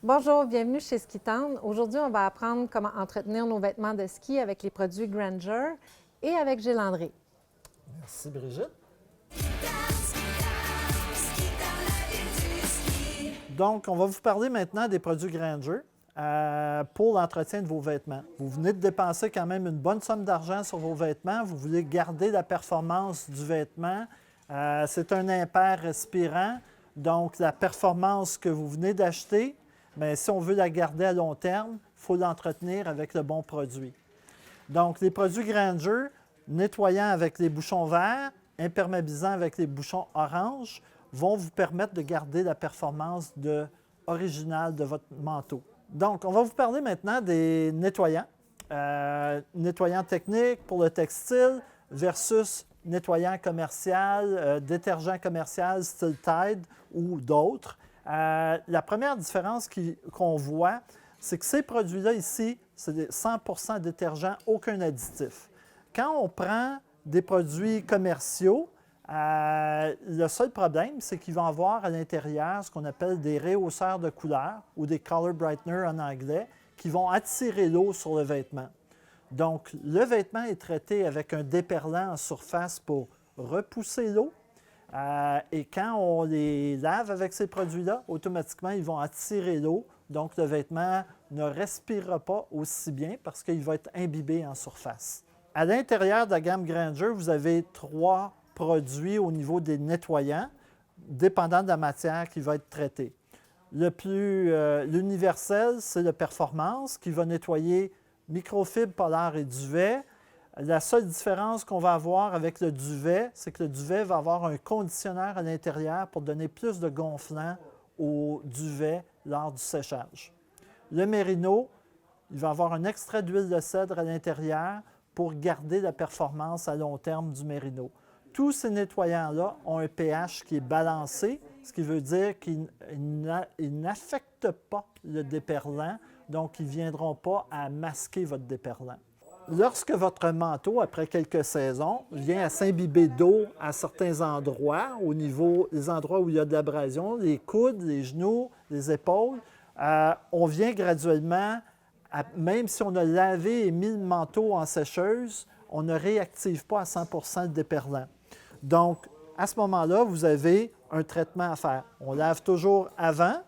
Bonjour, bienvenue chez Ski Town. Aujourd'hui, on va apprendre comment entretenir nos vêtements de ski avec les produits Grainger et avec Gilles André. Merci Brigitte. Donc, on va vous parler maintenant des produits Grainger pour l'entretien de vos vêtements. Vous venez de dépenser quand même une bonne somme d'argent sur vos vêtements. Vous voulez garder la performance du vêtement. C'est un impair respirant. Donc, la performance que vous venez d'acheter, bien, si on veut la garder à long terme, il faut l'entretenir avec le bon produit. Donc, les produits Grainger, nettoyant avec les bouchons verts, imperméabilisant avec les bouchons orange, vont vous permettre de garder la performance originale de votre manteau. Donc, on va vous parler maintenant des nettoyants. Nettoyants techniques pour le textile versus nettoyant commercial, détergent commercial style Tide ou d'autres. La première différence qu'on voit, c'est que ces produits-là ici, c'est 100% détergent, aucun additif. Quand on prend des produits commerciaux, le seul problème, c'est qu'ils vont avoir à l'intérieur ce qu'on appelle des rehausseurs de couleur ou des color brighteners en anglais qui vont attirer l'eau sur le vêtement. Donc, le vêtement est traité avec un déperlant en surface pour repousser l'eau. Et quand on les lave avec ces produits-là, automatiquement, ils vont attirer l'eau. Donc, le vêtement ne respirera pas aussi bien parce qu'il va être imbibé en surface. À l'intérieur de la gamme Grainger, vous avez 3 produits au niveau des nettoyants, dépendant de la matière qui va être traitée. L'universel, c'est le Performance qui va nettoyer microfibre polaire et duvet. La seule différence qu'on va avoir avec le duvet, c'est que le duvet va avoir un conditionneur à l'intérieur pour donner plus de gonflant au duvet lors du séchage. Le Merino, il va avoir un extrait d'huile de cèdre à l'intérieur pour garder la performance à long terme du Merino. Tous ces nettoyants-là ont un pH qui est balancé, ce qui veut dire qu'ils n'affectent pas le déperlant, donc ils ne viendront pas à masquer votre déperlant. Lorsque votre manteau, après quelques saisons, vient à s'imbiber d'eau à certains endroits, au niveau des endroits où il y a de l'abrasion, les coudes, les genoux, les épaules, on vient graduellement, même si on a lavé et mis le manteau en sécheuse, on ne réactive pas à 100% le déperlant. Donc, à ce moment-là, vous avez un traitement à faire. On lave toujours avant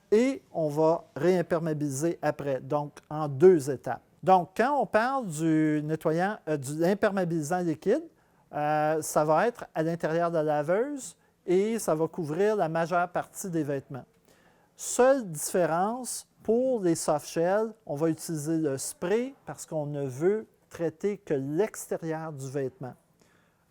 et on va réimperméabiliser après, donc en 2 étapes. Donc, quand on parle du nettoyant, de l'imperméabilisant liquide, ça va être à l'intérieur de la laveuse et ça va couvrir la majeure partie des vêtements. Seule différence, pour les soft shells, on va utiliser le spray parce qu'on ne veut traiter que l'extérieur du vêtement.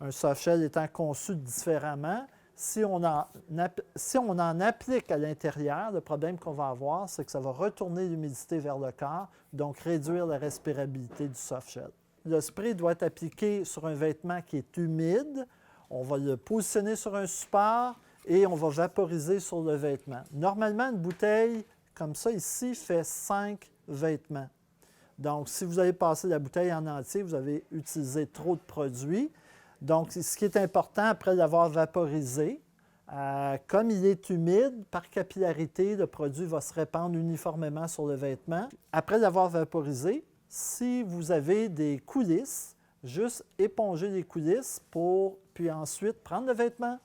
Un soft shell étant conçu différemment, si on en applique à l'intérieur, le problème qu'on va avoir, c'est que ça va retourner l'humidité vers le corps, donc réduire la respirabilité du soft shell. Le spray doit être appliqué sur un vêtement qui est humide. On va le positionner sur un support et on va vaporiser sur le vêtement. Normalement, une bouteille comme ça ici fait 5 vêtements. Donc, si vous avez passé la bouteille en entier, vous avez utilisé trop de produits. Donc, ce qui est important, après l'avoir vaporisé, comme il est humide, par capillarité, le produit va se répandre uniformément sur le vêtement. Après l'avoir vaporisé, si vous avez des coulisses, juste éponger les coulisses puis ensuite prendre le vêtement,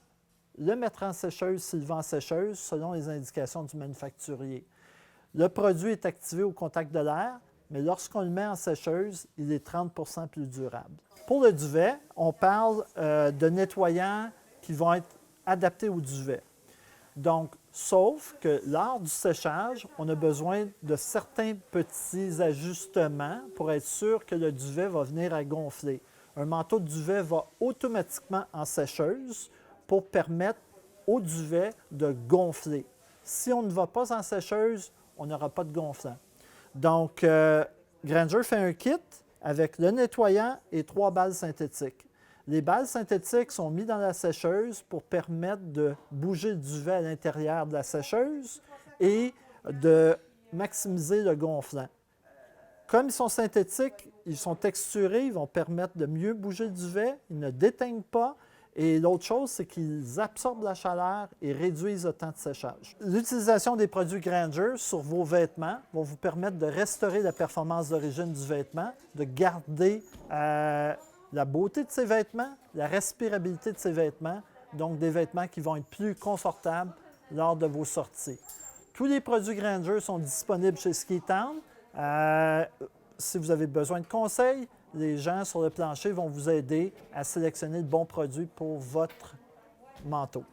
le mettre en sécheuse s'il va en sécheuse, selon les indications du manufacturier. Le produit est activé au contact de l'air, mais lorsqu'on le met en sécheuse, il est 30% plus durable. Pour le duvet, on parle de nettoyants qui vont être adaptés au duvet. Donc, sauf que lors du séchage, on a besoin de certains petits ajustements pour être sûr que le duvet va venir à gonfler. Un manteau de duvet va automatiquement en sécheuse pour permettre au duvet de gonfler. Si on ne va pas en sécheuse, on n'aura pas de gonflant. Donc, Grainger fait un kit avec le nettoyant et 3 balles synthétiques. Les balles synthétiques sont mises dans la sécheuse pour permettre de bouger le duvet à l'intérieur de la sécheuse et de maximiser le gonflant. Comme ils sont synthétiques, ils sont texturés, ils vont permettre de mieux bouger le duvet, ils ne déteignent pas Et l'autre chose, c'est qu'ils absorbent la chaleur et réduisent le temps de séchage. L'utilisation des produits Grainger sur vos vêtements va vous permettre de restaurer la performance d'origine du vêtement, de garder la beauté de ces vêtements, la respirabilité de ces vêtements, donc des vêtements qui vont être plus confortables lors de vos sorties. Tous les produits Grainger sont disponibles chez Ski Town. Si vous avez besoin de conseils, les gens sur le plancher vont vous aider à sélectionner le bon produit pour votre manteau.